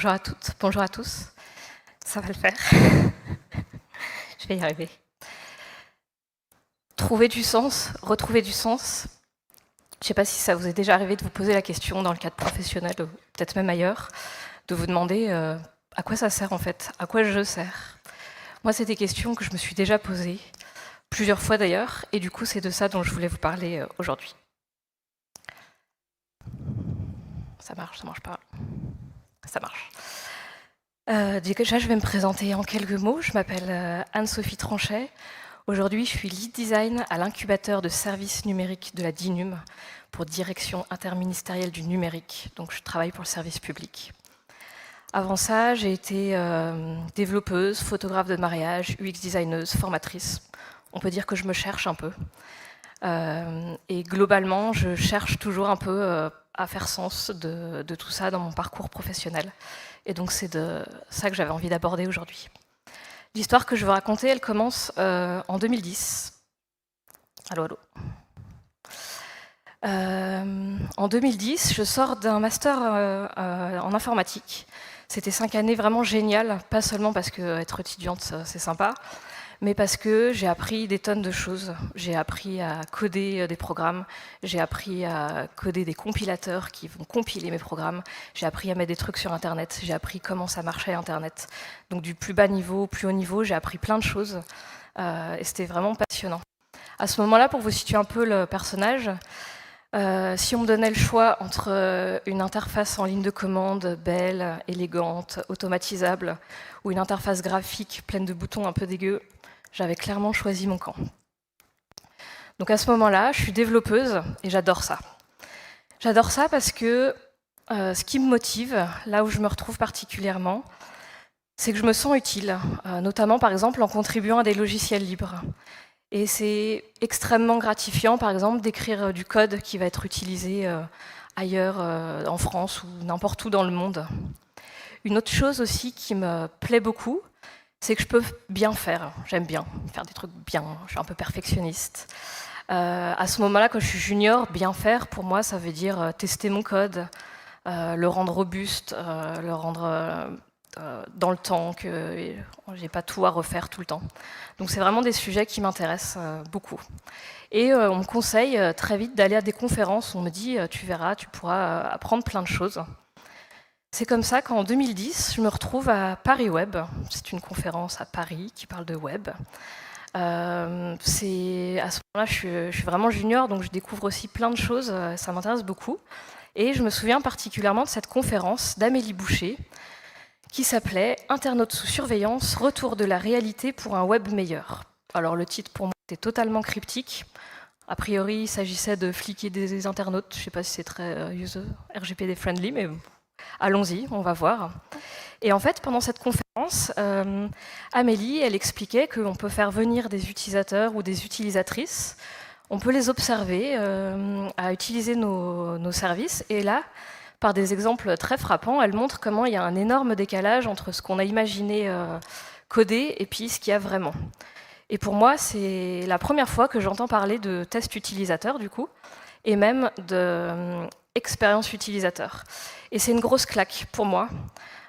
Bonjour à toutes, bonjour à tous. Ça va le faire. Je vais y arriver. Trouver du sens, retrouver du sens. Je ne sais pas si ça vous est déjà arrivé de vous poser la question dans le cadre professionnel, ou peut-être même ailleurs, de vous demander à quoi ça sert en fait, à quoi je sers. Moi, c'est des questions que je me suis déjà posées, plusieurs fois d'ailleurs, et du coup, c'est de ça dont je voulais vous parler aujourd'hui. Ça marche pas. Ça marche. Déjà, je vais me présenter en quelques mots. Je m'appelle Anne-Sophie Tranchet. Aujourd'hui, je suis lead design à l'incubateur de services numériques de la DINUM pour Direction interministérielle du numérique. Donc, je travaille pour le service public. Avant ça, j'ai été développeuse, photographe de mariage, UX designeuse, formatrice. On peut dire que je me cherche un peu. Et globalement, je cherche toujours un peu à faire sens de tout ça dans mon parcours professionnel. Et donc, c'est de ça que j'avais envie d'aborder aujourd'hui. L'histoire que je veux raconter, elle commence en 2010. Allô. En 2010, je sors d'un master en informatique. C'était 5 années vraiment géniales, pas seulement parce qu'être étudiante, c'est sympa, mais parce que j'ai appris des tonnes de choses. J'ai appris à coder des programmes, j'ai appris à coder des compilateurs qui vont compiler mes programmes, j'ai appris à mettre des trucs sur Internet, j'ai appris comment ça marchait Internet. Donc du plus bas niveau au plus haut niveau, j'ai appris plein de choses et c'était vraiment passionnant. À ce moment-là, pour vous situer un peu le personnage, si on me donnait le choix entre une interface en ligne de commande belle, élégante, automatisable, ou une interface graphique pleine de boutons un peu dégueux, j'avais clairement choisi mon camp. Donc à ce moment-là, je suis développeuse et j'adore ça. J'adore ça parce que ce qui me motive, là où je me retrouve particulièrement, c'est que je me sens utile, notamment par exemple en contribuant à des logiciels libres. Et c'est extrêmement gratifiant, par exemple, d'écrire du code qui va être utilisé ailleurs, en France ou n'importe où dans le monde. Une autre chose aussi qui me plaît beaucoup, c'est que je peux bien faire. J'aime bien faire des trucs bien, je suis un peu perfectionniste. À ce moment-là, quand je suis junior, bien faire, pour moi, ça veut dire tester mon code, le rendre robuste, le rendre dans le temps, que j'ai pas tout à refaire tout le temps. Donc c'est vraiment des sujets qui m'intéressent beaucoup. Et on me conseille très vite d'aller à des conférences. On me dit, tu verras, tu pourras apprendre plein de choses. C'est comme ça qu'en 2010, je me retrouve à Paris Web. C'est une conférence à Paris qui parle de web. À ce moment-là, je suis vraiment junior, donc je découvre aussi plein de choses. Ça m'intéresse beaucoup. Et je me souviens particulièrement de cette conférence d'Amélie Boucher, qui s'appelait « Internautes sous surveillance, retour de la réalité pour un web meilleur ». Alors le titre pour moi était totalement cryptique. A priori, il s'agissait de fliquer des internautes. Je ne sais pas si c'est très user RGPD friendly, mais allons-y, on va voir. Et en fait, pendant cette conférence, Amélie, elle expliquait qu'on peut faire venir des utilisateurs ou des utilisatrices, on peut les observer à utiliser nos services, et là, par des exemples très frappants, elle montre comment il y a un énorme décalage entre ce qu'on a imaginé coder et puis ce qu'il y a vraiment. Et pour moi, c'est la première fois que j'entends parler de test utilisateur, du coup, et même d'expérience utilisateur. Et c'est une grosse claque pour moi.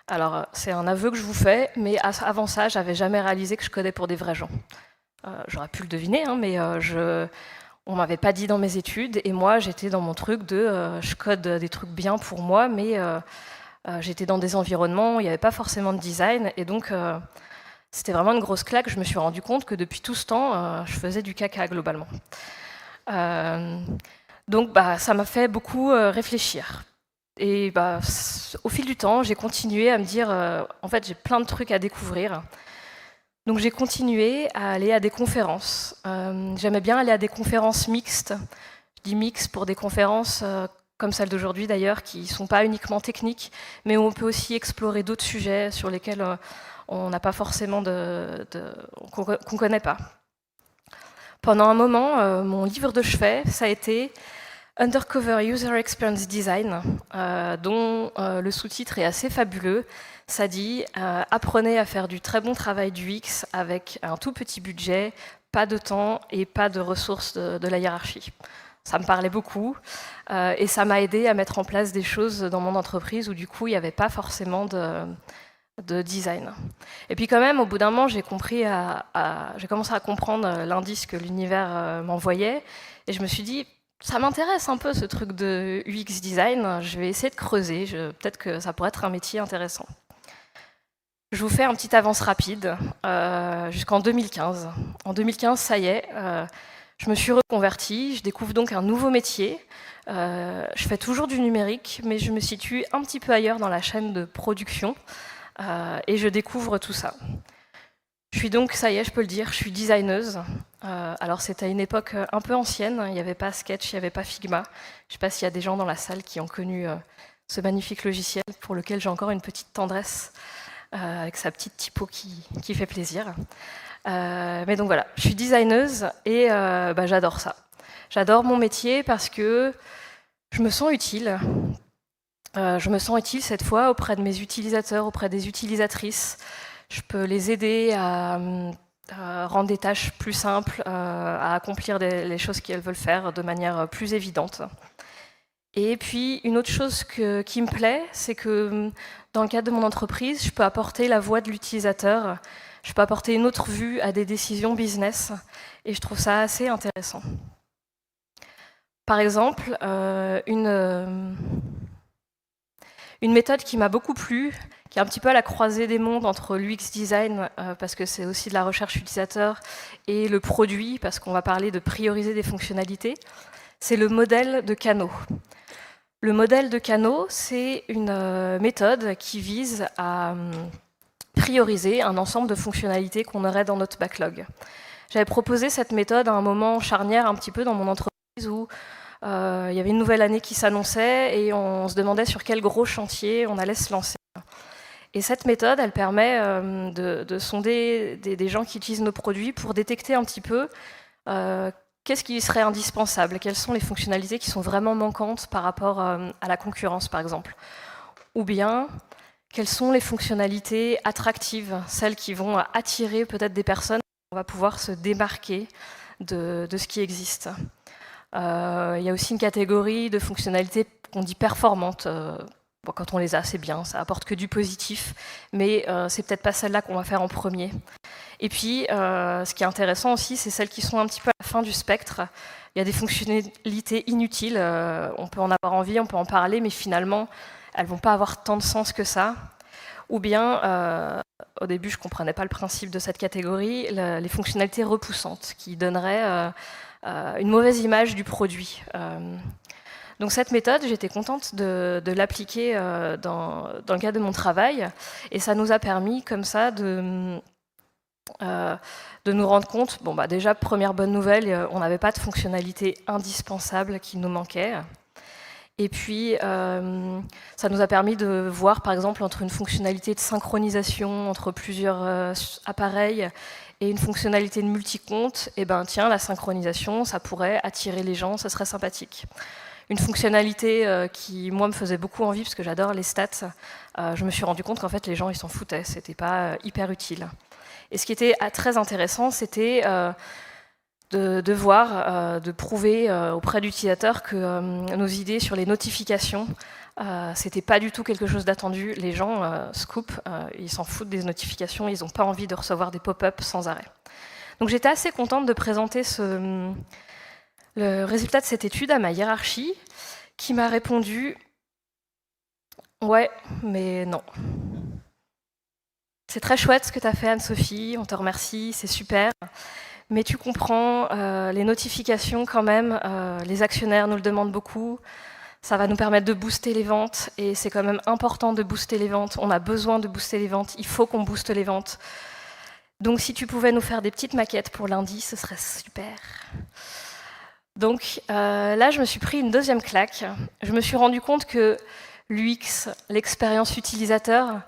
Alors, c'est un aveu que je vous fais, mais avant ça, j'avais jamais réalisé que je codais pour des vrais gens. J'aurais pu le deviner, hein, mais on m'avait pas dit dans mes études, et moi, j'étais dans mon truc de je code des trucs bien pour moi, mais j'étais dans des environnements où il n'y avait pas forcément de design, et donc c'était vraiment une grosse claque. Je me suis rendu compte que depuis tout ce temps, je faisais du caca globalement. Donc ça m'a fait beaucoup réfléchir. Et au fil du temps, j'ai continué à me dire, en fait, j'ai plein de trucs à découvrir. Donc j'ai continué à aller à des conférences. J'aimais bien aller à des conférences mixtes. Je dis mixtes pour des conférences comme celle d'aujourd'hui d'ailleurs, qui ne sont pas uniquement techniques, mais où on peut aussi explorer d'autres sujets sur lesquels on n'a pas forcément qu'on ne connaît pas. Pendant un moment, mon livre de chevet, ça a été Undercover User Experience Design, dont le sous-titre est assez fabuleux. Ça dit apprenez à faire du très bon travail d'UX avec un tout petit budget, pas de temps et pas de ressources de la hiérarchie. Ça me parlait beaucoup et ça m'a aidé à mettre en place des choses dans mon entreprise où du coup il n'y avait pas forcément de design. Et puis quand même, au bout d'un moment, j'ai commencé à comprendre l'indice que l'univers m'envoyait et je me suis dit, ça m'intéresse un peu ce truc de UX design, je vais essayer de creuser, peut-être que ça pourrait être un métier intéressant. Je vous fais un petit avance rapide jusqu'en 2015. En 2015, ça y est, je me suis reconvertie, je découvre donc un nouveau métier. Je fais toujours du numérique, mais je me situe un petit peu ailleurs dans la chaîne de production et je découvre tout ça. Je suis donc, ça y est, je peux le dire, je suis designeuse. Alors c'était à une époque un peu ancienne, il n'y avait pas Sketch, il n'y avait pas Figma. Je ne sais pas s'il y a des gens dans la salle qui ont connu ce magnifique logiciel pour lequel j'ai encore une petite tendresse avec sa petite typo qui fait plaisir. Mais donc voilà, je suis designeuse et j'adore ça. J'adore mon métier parce que je me sens utile. Je me sens utile cette fois auprès de mes utilisateurs, auprès des utilisatrices. Je peux les aider à rendre des tâches plus simples, à accomplir les choses qu'elles veulent faire de manière plus évidente. Et puis, une autre chose qui me plaît, c'est que dans le cadre de mon entreprise, je peux apporter la voix de l'utilisateur, je peux apporter une autre vue à des décisions business, et je trouve ça assez intéressant. Par exemple, une méthode qui m'a beaucoup plu, qui est un petit peu à la croisée des mondes entre l'UX design, parce que c'est aussi de la recherche utilisateur, et le produit, parce qu'on va parler de prioriser des fonctionnalités, c'est le modèle de canaux. Le modèle de canaux, c'est une méthode qui vise à prioriser un ensemble de fonctionnalités qu'on aurait dans notre backlog. J'avais proposé cette méthode à un moment charnière un petit peu dans mon entreprise où il y avait une nouvelle année qui s'annonçait et on se demandait sur quel gros chantier on allait se lancer. Et cette méthode, elle permet de sonder des gens qui utilisent nos produits pour détecter un petit peu qu'est-ce qui serait indispensable, quelles sont les fonctionnalités qui sont vraiment manquantes par rapport à la concurrence, par exemple. Ou bien, quelles sont les fonctionnalités attractives, celles qui vont attirer peut-être des personnes, on va pouvoir se démarquer de ce qui existe. Il y a aussi une catégorie de fonctionnalités qu'on dit performantes. Quand on les a, c'est bien, ça apporte que du positif, mais c'est peut-être pas celle-là qu'on va faire en premier. Et puis, ce qui est intéressant aussi, c'est celles qui sont un petit peu à la fin du spectre. Il y a des fonctionnalités inutiles, on peut en avoir envie, on peut en parler, mais finalement, elles ne vont pas avoir tant de sens que ça. Ou bien, au début, je ne comprenais pas le principe de cette catégorie, les fonctionnalités repoussantes, qui donneraient une mauvaise image du produit. Donc cette méthode, j'étais contente de l'appliquer dans le cadre de mon travail, et ça nous a permis, comme ça, de nous rendre compte, déjà, première bonne nouvelle, on n'avait pas de fonctionnalité indispensable qui nous manquait. Et puis, ça nous a permis de voir, par exemple, entre une fonctionnalité de synchronisation entre plusieurs appareils et une fonctionnalité de multicompte, et tiens, la synchronisation, ça pourrait attirer les gens, ça serait sympathique. Une fonctionnalité qui, moi, me faisait beaucoup envie, parce que j'adore les stats, je me suis rendu compte qu'en fait, les gens, ils s'en foutaient, c'était pas hyper utile. Et ce qui était très intéressant, c'était de voir, de prouver auprès d'utilisateurs que nos idées sur les notifications, c'était pas du tout quelque chose d'attendu. Les gens, Scoop, ils s'en foutent des notifications, ils n'ont pas envie de recevoir des pop-up sans arrêt. Donc j'étais assez contente de présenter le résultat de cette étude à ma hiérarchie, qui m'a répondu « Ouais, mais non. C'est très chouette ce que tu as fait, Anne-Sophie, on te remercie, c'est super. Mais tu comprends, les notifications quand même, les actionnaires nous le demandent beaucoup. Ça va nous permettre de booster les ventes, et c'est quand même important de booster les ventes. On a besoin de booster les ventes, il faut qu'on booste les ventes. Donc si tu pouvais nous faire des petites maquettes pour lundi, ce serait super. » Donc là, je me suis pris une deuxième claque. Je me suis rendu compte que l'UX, l'expérience utilisateur,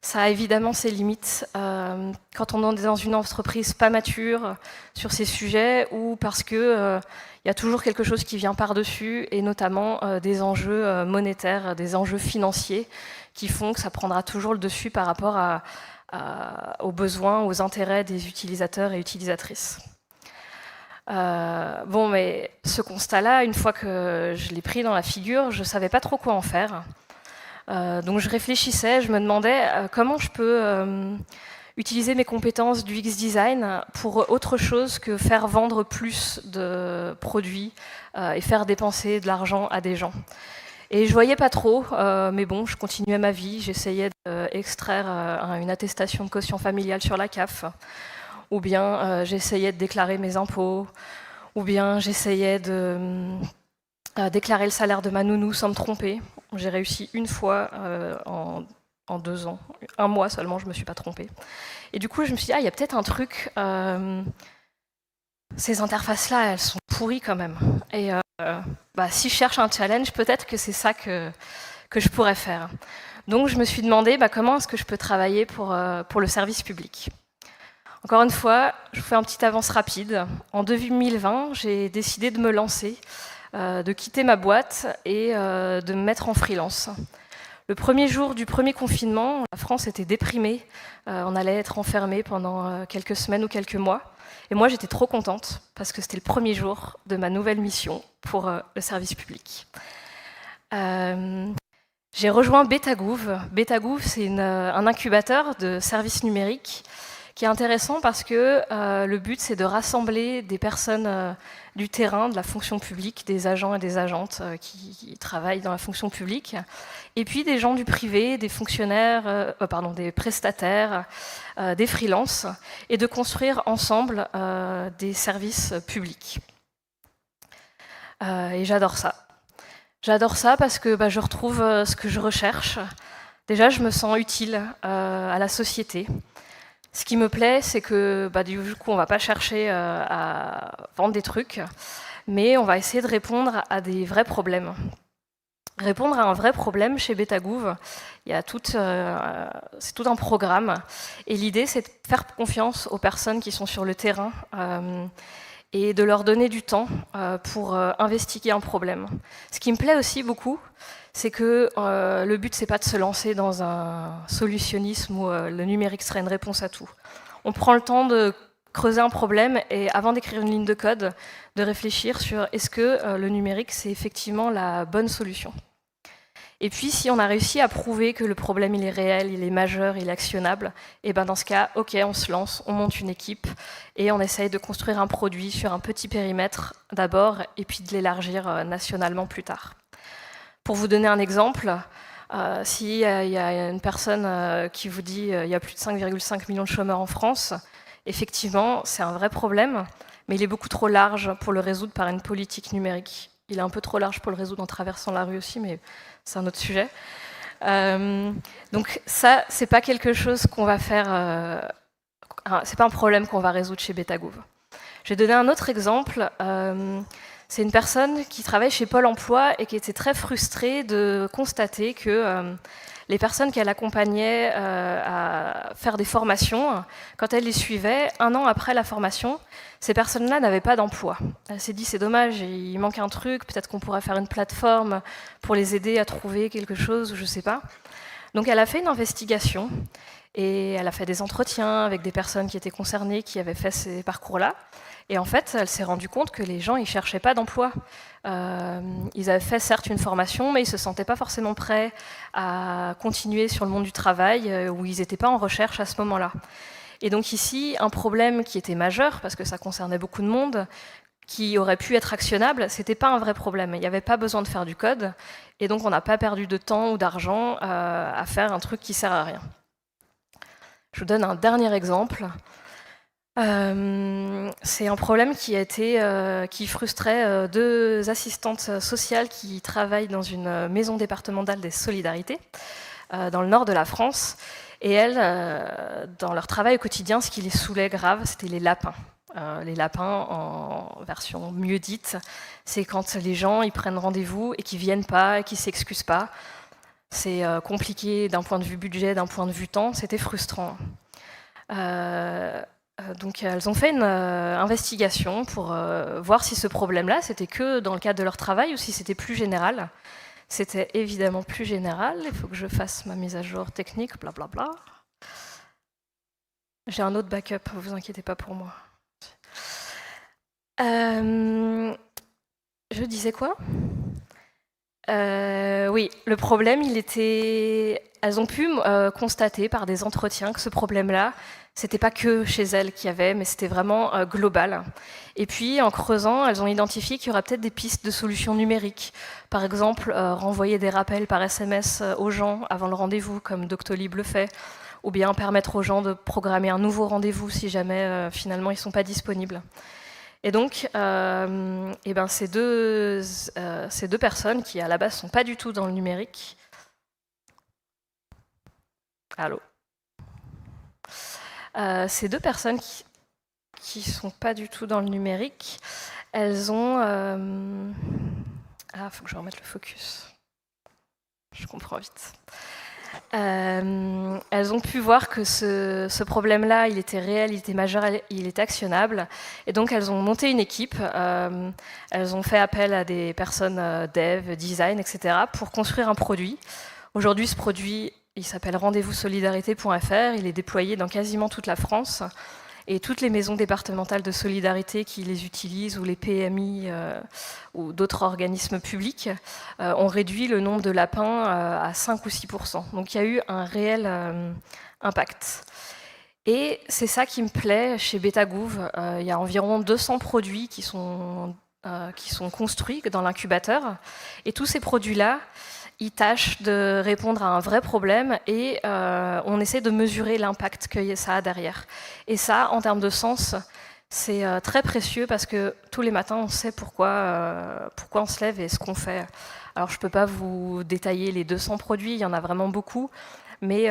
ça a évidemment ses limites. Quand on est dans une entreprise pas mature sur ces sujets, ou parce qu'il y a toujours quelque chose qui vient par-dessus, et notamment des enjeux monétaires, des enjeux financiers, qui font que ça prendra toujours le dessus par rapport aux besoins, aux intérêts des utilisateurs et utilisatrices. Bon, mais ce constat-là, une fois que je l'ai pris dans la figure, je ne savais pas trop quoi en faire. Donc je réfléchissais, je me demandais comment je peux utiliser mes compétences du UX design pour autre chose que faire vendre plus de produits et faire dépenser de l'argent à des gens. Et je voyais pas trop, mais bon, je continuais ma vie. J'essayais d'extraire une attestation de quotient familial sur la CAF, ou bien j'essayais de déclarer mes impôts, ou bien j'essayais de déclarer le salaire de ma nounou sans me tromper. J'ai réussi une fois en 2 ans. 1 mois seulement, je me suis pas trompée. Et du coup, je me suis dit, il y a peut-être un truc. Ces interfaces-là, elles sont pourries quand même. Et si je cherche un challenge, peut-être que c'est ça que je pourrais faire. Donc je me suis demandé comment est-ce que je peux travailler pour le service public. Encore une fois, je vous fais un petit avance rapide. En 2020, j'ai décidé de me lancer, de quitter ma boîte et de me mettre en freelance. Le premier jour du premier confinement, la France était déprimée. On allait être enfermés pendant quelques semaines ou quelques mois. Et moi, j'étais trop contente parce que c'était le premier jour de ma nouvelle mission pour le service public. J'ai rejoint Betagouv. Betagouv, c'est un incubateur de services numériques qui est intéressant parce que le but, c'est de rassembler des personnes du terrain, de la fonction publique, des agents et des agentes qui travaillent dans la fonction publique, et puis des gens du privé, des fonctionnaires, des prestataires, des freelances, et de construire ensemble des services publics. Et j'adore ça. J'adore ça parce que je retrouve ce que je recherche. Déjà, je me sens utile à la société. Ce qui me plaît, c'est que du coup, on ne va pas chercher à vendre des trucs, mais on va essayer de répondre à des vrais problèmes. Répondre à un vrai problème chez Betagouv, c'est tout un programme. Et l'idée, c'est de faire confiance aux personnes qui sont sur le terrain et de leur donner du temps pour investiguer un problème. Ce qui me plaît aussi beaucoup, c'est que le but, c'est pas de se lancer dans un solutionnisme où le numérique serait une réponse à tout. On prend le temps de creuser un problème et avant d'écrire une ligne de code, de réfléchir sur est-ce que le numérique, c'est effectivement la bonne solution. Et puis, si on a réussi à prouver que le problème, il est réel, il est majeur, il est actionnable, et dans ce cas, ok, on se lance, on monte une équipe et on essaye de construire un produit sur un petit périmètre d'abord et puis de l'élargir nationalement plus tard. Pour vous donner un exemple, s'il y a une personne qui vous dit qu'il y a plus de 5,5 millions de chômeurs en France, effectivement, c'est un vrai problème, mais il est beaucoup trop large pour le résoudre par une politique numérique. Il est un peu trop large pour le résoudre en traversant la rue aussi, mais c'est un autre sujet. Donc ça, c'est pas quelque chose qu'on va faire... c'est pas un problème qu'on va résoudre chez Betagouv. Je vais donner un autre exemple. C'est une personne qui travaille chez Pôle emploi et qui était très frustrée de constater que les personnes qu'elle accompagnait à faire des formations, quand elle les suivait, 1 an après la formation, ces personnes-là n'avaient pas d'emploi. Elle s'est dit, c'est dommage, il manque un truc, peut-être qu'on pourrait faire une plateforme pour les aider à trouver quelque chose, ou je ne sais pas. Donc elle a fait une investigation et elle a fait des entretiens avec des personnes qui étaient concernées, qui avaient fait ces parcours-là. Et en fait, elle s'est rendue compte que les gens, ils cherchaient pas d'emploi. Ils avaient fait certes une formation, mais ils se sentaient pas forcément prêts à continuer sur le monde du travail, où ils n'étaient pas en recherche à ce moment-là. Et donc ici, un problème qui était majeur, parce que ça concernait beaucoup de monde, qui aurait pu être actionnable, c'était pas un vrai problème. Il n'y avait pas besoin de faire du code, et donc on n'a pas perdu de temps ou d'argent à faire un truc qui sert à rien. Je vous donne un dernier exemple. C'est un problème qui frustrait 2 assistantes sociales qui travaillent dans une maison départementale des solidarités dans le nord de la France. Et elles, dans leur travail au quotidien, ce qui les saoulait grave, c'était les lapins. Les lapins, en version mieux dite, c'est quand les gens ils prennent rendez-vous et qu'ils ne viennent pas, et qu'ils ne s'excusent pas. C'est compliqué d'un point de vue budget, d'un point de vue temps, c'était frustrant. Donc elles ont fait une investigation pour voir si ce problème-là, c'était que dans le cadre de leur travail ou si c'était plus général. C'était évidemment plus général. Il faut que je fasse ma mise à jour technique, blablabla. J'ai un autre backup, vous inquiétez pas pour moi. Je disais quoi? Oui, le problème, elles ont pu constater par des entretiens que ce problème-là, c'était pas que chez elles qu'il y avait, mais c'était vraiment global. Et puis, en creusant, elles ont identifié qu'il y aurait peut-être des pistes de solutions numériques. Par exemple, renvoyer des rappels par SMS aux gens avant le rendez-vous, comme Doctolib le fait, ou bien permettre aux gens de programmer un nouveau rendez-vous si jamais finalement ils ne sont pas disponibles. Et donc, ces deux personnes qui, à la base, ne sont pas du tout dans le numérique. Allô. Ces deux personnes qui ne sont pas du tout dans le numérique, elles ont... Ah, il faut que je remette le focus. Je comprends vite. Elles ont pu voir que ce problème-là, il était réel, il était majeur, il était actionnable. Et donc, elles ont monté une équipe. Elles ont fait appel à des personnes dev, design, etc. pour construire un produit. Aujourd'hui, ce produit, il s'appelle rendez-vous-solidarité.fr. Il est déployé dans quasiment toute la France. Et toutes les maisons départementales de solidarité qui les utilisent, ou les PMI ou d'autres organismes publics, ont réduit le nombre de lapins à 5 ou 6%. Donc il y a eu un réel impact. Et c'est ça qui me plaît chez Betagouv. Il y a environ 200 produits qui sont construits dans l'incubateur. Et tous ces produits-là, ils tâchent de répondre à un vrai problème et on essaie de mesurer l'impact que ça a derrière. Et ça, en termes de sens, c'est très précieux parce que tous les matins, on sait pourquoi on se lève et ce qu'on fait. Alors, je ne peux pas vous détailler les 200 produits, il y en a vraiment beaucoup, mais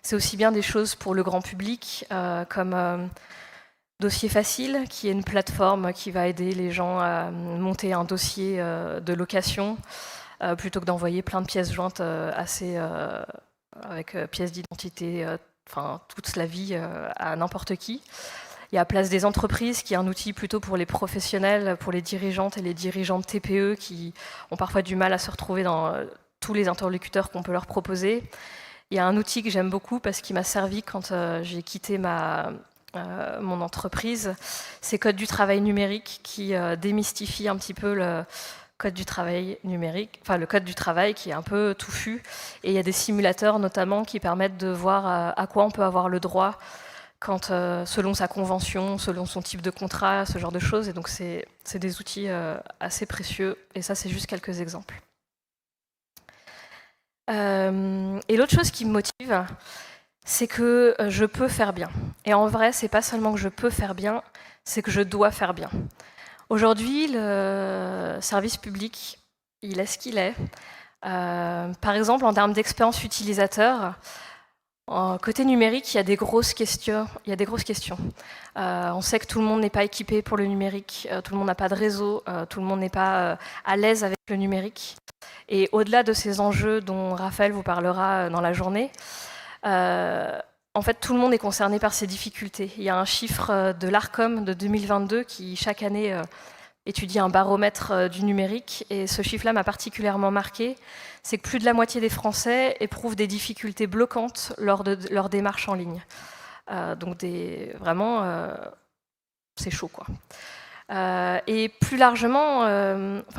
c'est aussi bien des choses pour le grand public, comme Dossier Facile, qui est une plateforme qui va aider les gens à monter un dossier de location, plutôt que d'envoyer plein de pièces jointes avec pièces d'identité, toute la vie à n'importe qui. Il y a Place des entreprises, qui est un outil plutôt pour les professionnels, pour les dirigeantes et les dirigeants de TPE qui ont parfois du mal à se retrouver dans tous les interlocuteurs qu'on peut leur proposer. Il y a un outil que j'aime beaucoup parce qu'il m'a servi quand j'ai quitté mon entreprise, c'est Code du travail numérique, qui démystifie un petit peu le code du travail numérique, enfin le code du travail qui est un peu touffu. Et il y a des simulateurs notamment qui permettent de voir à quoi on peut avoir le droit quand, selon sa convention, selon son type de contrat, ce genre de choses. Et donc c'est des outils assez précieux. Et ça, c'est juste quelques exemples. Et l'autre chose qui me motive, c'est que je peux faire bien. Et en vrai, c'est pas seulement que je peux faire bien, c'est que je dois faire bien. Aujourd'hui, le service public, il est ce qu'il est. Par exemple, en termes d'expérience utilisateur, côté numérique, il y a des grosses questions. On sait que tout le monde n'est pas équipé pour le numérique, tout le monde n'a pas de réseau, tout le monde n'est pas à l'aise avec le numérique. Et au-delà de ces enjeux dont Raphaël vous parlera dans la journée, en fait, tout le monde est concerné par ces difficultés. Il y a un chiffre de l'ARCOM de 2022 qui, chaque année, étudie un baromètre du numérique. Et ce chiffre-là m'a particulièrement marqué. C'est que plus de la moitié des Français éprouvent des difficultés bloquantes lors de leur démarche en ligne. Donc, vraiment, c'est chaud, quoi. Et plus largement,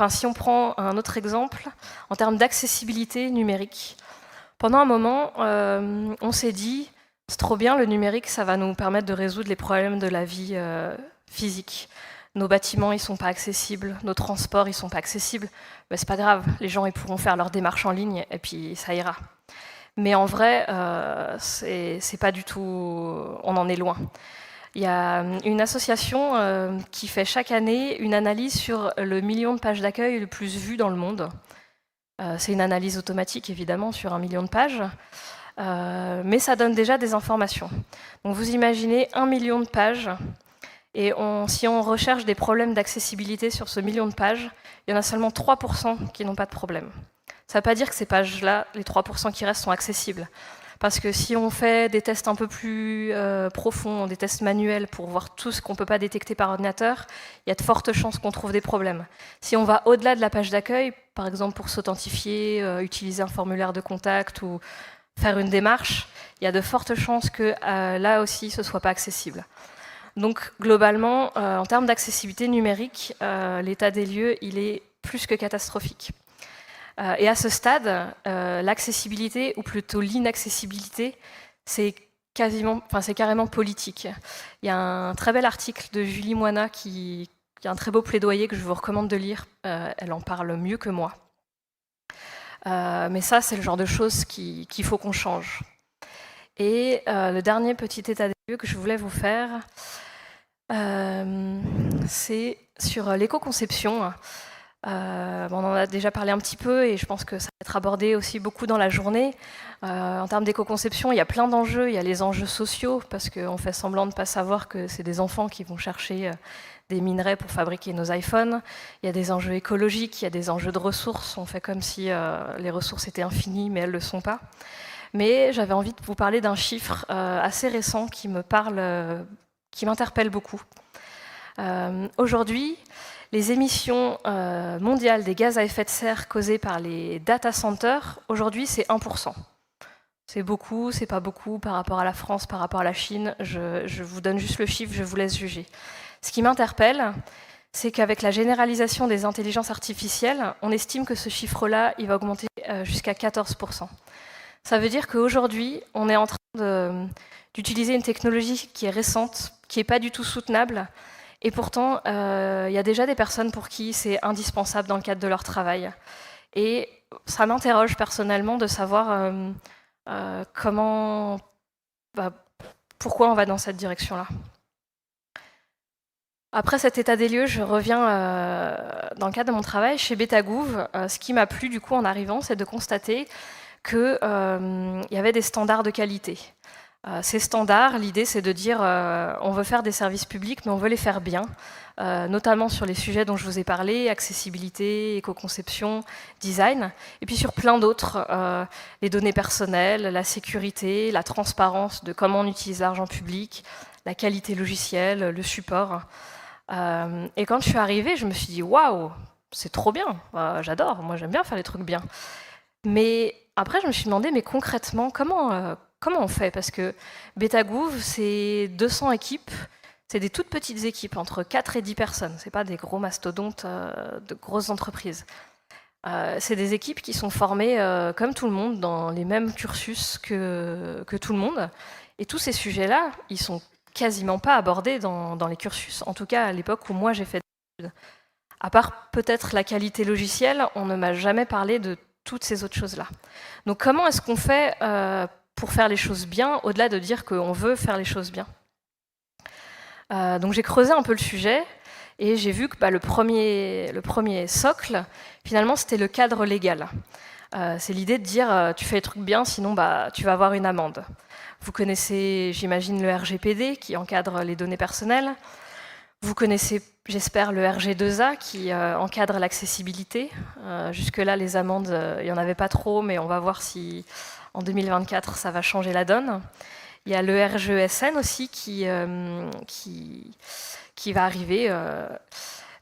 si on prend un autre exemple, en termes d'accessibilité numérique, pendant un moment, on s'est dit, c'est trop bien, le numérique, ça va nous permettre de résoudre les problèmes de la vie physique. Nos bâtiments, ils ne sont pas accessibles, nos transports, ils ne sont pas accessibles. Mais c'est pas grave, les gens, ils pourront faire leur démarche en ligne et puis ça ira. Mais en vrai, c'est pas du tout... On en est loin. Il y a une association qui fait chaque année une analyse sur le million de pages d'accueil le plus vu dans le monde. C'est une analyse automatique, évidemment, sur 1 million de pages. Mais ça donne déjà des informations. Donc vous imaginez 1 million de pages, et si on recherche des problèmes d'accessibilité sur ce million de pages, il y en a seulement 3% qui n'ont pas de problème. Ça ne veut pas dire que ces pages-là, les 3% qui restent, sont accessibles. Parce que si on fait des tests un peu plus profonds, des tests manuels pour voir tout ce qu'on ne peut pas détecter par ordinateur, il y a de fortes chances qu'on trouve des problèmes. Si on va au-delà de la page d'accueil, par exemple pour s'authentifier, utiliser un formulaire de contact ou faire une démarche, il y a de fortes chances que là aussi ce ne soit pas accessible. Donc globalement, en termes d'accessibilité numérique, l'état des lieux, il est plus que catastrophique. Et à ce stade, l'accessibilité, ou plutôt l'inaccessibilité, c'est carrément politique. Il y a un très bel article de Julie Moina qui a un très beau plaidoyer que je vous recommande de lire. Elle en parle mieux que moi. Mais ça, c'est le genre de choses qu'il faut qu'on change. Et le dernier petit état des lieux que je voulais vous faire, c'est sur l'éco-conception. On en a déjà parlé un petit peu et je pense que ça va être abordé aussi beaucoup dans la journée. En termes d'éco-conception, il y a plein d'enjeux. Il y a les enjeux sociaux, parce qu'on fait semblant de ne pas savoir que c'est des enfants qui vont chercher des minerais pour fabriquer nos iPhones. Il y a des enjeux écologiques, il y a des enjeux de ressources. On fait comme si les ressources étaient infinies, mais elles ne le sont pas. Mais j'avais envie de vous parler d'un chiffre assez récent qui m'interpelle beaucoup. Aujourd'hui, les émissions mondiales des gaz à effet de serre causées par les data centers, aujourd'hui, c'est 1%. C'est beaucoup, c'est pas beaucoup par rapport à la France, par rapport à la Chine. Je vous donne juste le chiffre, je vous laisse juger. Ce qui m'interpelle, c'est qu'avec la généralisation des intelligences artificielles, on estime que ce chiffre-là, il va augmenter jusqu'à 14%. Ça veut dire qu'aujourd'hui, on est en train d'utiliser une technologie qui est récente, qui n'est pas du tout soutenable, et pourtant, il y a déjà des personnes pour qui c'est indispensable dans le cadre de leur travail. Et ça m'interroge personnellement de savoir pourquoi on va dans cette direction-là. Après cet état des lieux, je reviens dans le cadre de mon travail chez Betagouv. Ce qui m'a plu du coup en arrivant, c'est de constater qu'il y avait des standards de qualité. Ces standards, l'idée c'est de dire on veut faire des services publics, mais on veut les faire bien, notamment sur les sujets dont je vous ai parlé, accessibilité, éco-conception, design, et puis sur plein d'autres, les données personnelles, la sécurité, la transparence de comment on utilise l'argent public, la qualité logicielle, le support. Et quand je suis arrivée, je me suis dit waouh, c'est trop bien, j'adore, moi j'aime bien faire les trucs bien. Mais après, je me suis demandé, mais concrètement, comment on fait? Parce que Betagouv, c'est 200 équipes, c'est des toutes petites équipes, entre 4 et 10 personnes, c'est pas des gros mastodontes de grosses entreprises. C'est des équipes qui sont formées comme tout le monde, dans les mêmes cursus que tout le monde. Et tous ces sujets-là, ils sont quasiment pas abordés dans les cursus, en tout cas à l'époque où moi j'ai fait des études. À part peut-être la qualité logicielle, on ne m'a jamais parlé de toutes ces autres choses-là. Donc comment est-ce qu'on fait pour faire les choses bien, au-delà de dire qu'on veut faire les choses bien? Donc j'ai creusé un peu le sujet, et j'ai vu que le premier socle, finalement, c'était le cadre légal. C'est l'idée de dire tu fais les trucs bien, sinon tu vas avoir une amende. Vous connaissez, j'imagine, le RGPD qui encadre les données personnelles. Vous connaissez, j'espère, le RG2A qui encadre l'accessibilité. Jusque-là, les amendes, il n'y en avait pas trop, mais on va voir si en 2024, ça va changer la donne. Il y a le RGESN aussi qui va arriver.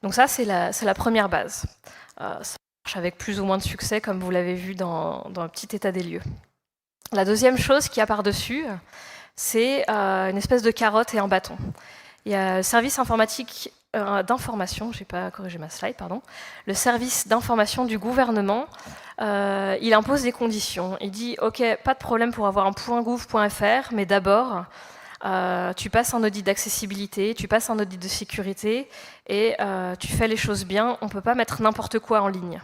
Donc ça, c'est la première base. Ça marche avec plus ou moins de succès, comme vous l'avez vu dans le petit état des lieux. La deuxième chose qu'il y a par-dessus, c'est une espèce de carotte et un bâton. Il y a le service informatique d'information, je n'ai pas corrigé ma slide, pardon. Le service d'information du gouvernement, il impose des conditions. Il dit, OK, pas de problème pour avoir un .gouv.fr, mais d'abord, tu passes un audit d'accessibilité, tu passes un audit de sécurité, et tu fais les choses bien, on ne peut pas mettre n'importe quoi en ligne.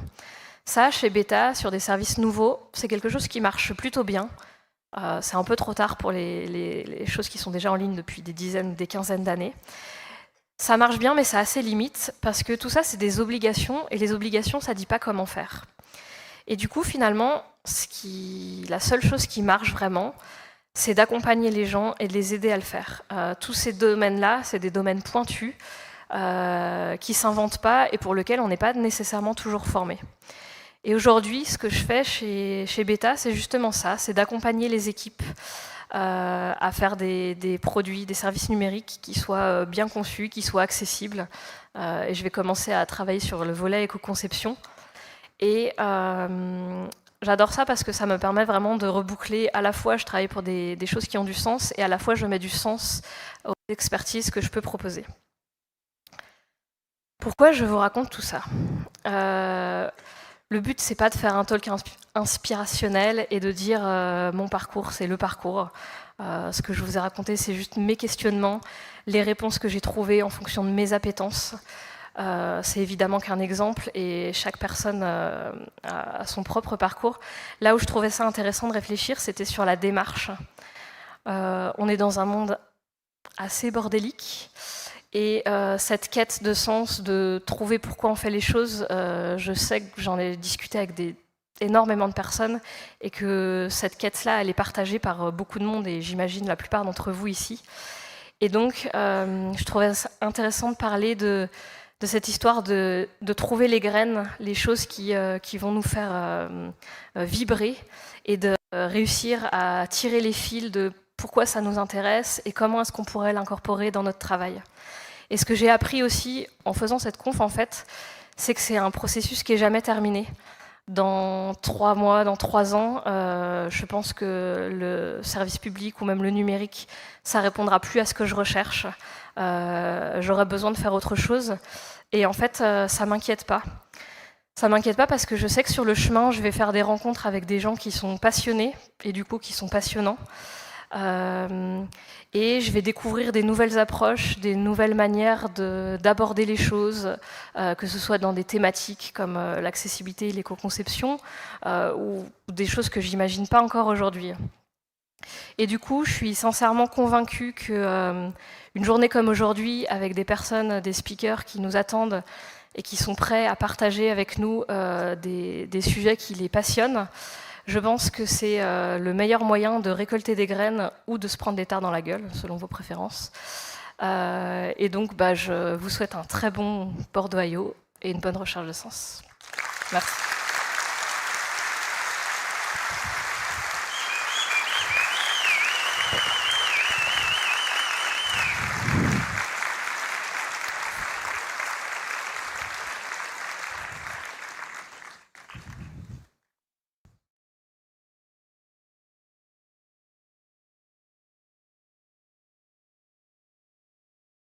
Ça, chez Beta, sur des services nouveaux, c'est quelque chose qui marche plutôt bien. C'est un peu trop tard pour les choses qui sont déjà en ligne depuis des dizaines, des quinzaines d'années. Ça marche bien, mais ça a ses limites, parce que tout ça, c'est des obligations, et les obligations, ça ne dit pas comment faire. Et du coup, finalement, la seule chose qui marche vraiment, c'est d'accompagner les gens et de les aider à le faire. Tous ces domaines-là, c'est des domaines pointus, qui ne s'inventent pas, et pour lesquels on n'est pas nécessairement toujours formé. Et aujourd'hui, ce que je fais chez Beta, c'est justement ça, c'est d'accompagner les équipes à faire des produits, des services numériques qui soient bien conçus, qui soient accessibles. Et je vais commencer à travailler sur le volet éco-conception. Et j'adore ça parce que ça me permet vraiment de reboucler. À la fois, je travaille pour des choses qui ont du sens, et à la fois, je mets du sens aux expertises que je peux proposer. Pourquoi je vous raconte tout ça? Le but, c'est pas de faire un talk inspirationnel et de dire mon parcours, c'est le parcours. Ce que je vous ai raconté, c'est juste mes questionnements, les réponses que j'ai trouvées en fonction de mes appétences. C'est évidemment qu'un exemple et chaque personne a son propre parcours. Là où je trouvais ça intéressant de réfléchir, c'était sur la démarche. On est dans un monde assez bordélique. Et cette quête de sens, de trouver pourquoi on fait les choses, je sais que j'en ai discuté avec énormément de personnes et que cette quête-là, elle est partagée par beaucoup de monde et j'imagine la plupart d'entre vous ici. Et donc, je trouvais intéressant de parler de cette histoire de trouver les graines, les choses qui vont nous faire vibrer et de réussir à tirer les fils de pourquoi ça nous intéresse et comment est-ce qu'on pourrait l'incorporer dans notre travail. Et ce que j'ai appris aussi en faisant cette conf, en fait, c'est que c'est un processus qui n'est jamais terminé. Dans 3 mois, dans 3 ans, je pense que le service public ou même le numérique, ça ne répondra plus à ce que je recherche. J'aurais besoin de faire autre chose. Et en fait, ça ne m'inquiète pas. Ça ne m'inquiète pas parce que je sais que sur le chemin, je vais faire des rencontres avec des gens qui sont passionnés et du coup qui sont passionnants. Et je vais découvrir des nouvelles approches, des nouvelles manières d'aborder les choses, que ce soit dans des thématiques comme l'accessibilité et l'éco-conception, ou des choses que j'imagine pas encore aujourd'hui. Et du coup, je suis sincèrement convaincue qu'une journée comme aujourd'hui, avec des personnes, des speakers qui nous attendent et qui sont prêts à partager avec nous des sujets qui les passionnent, je pense que c'est le meilleur moyen de récolter des graines ou de se prendre des tartes dans la gueule, selon vos préférences. Et donc, je vous souhaite un très bon Bordeaux.io et une bonne recherche de sens. Merci.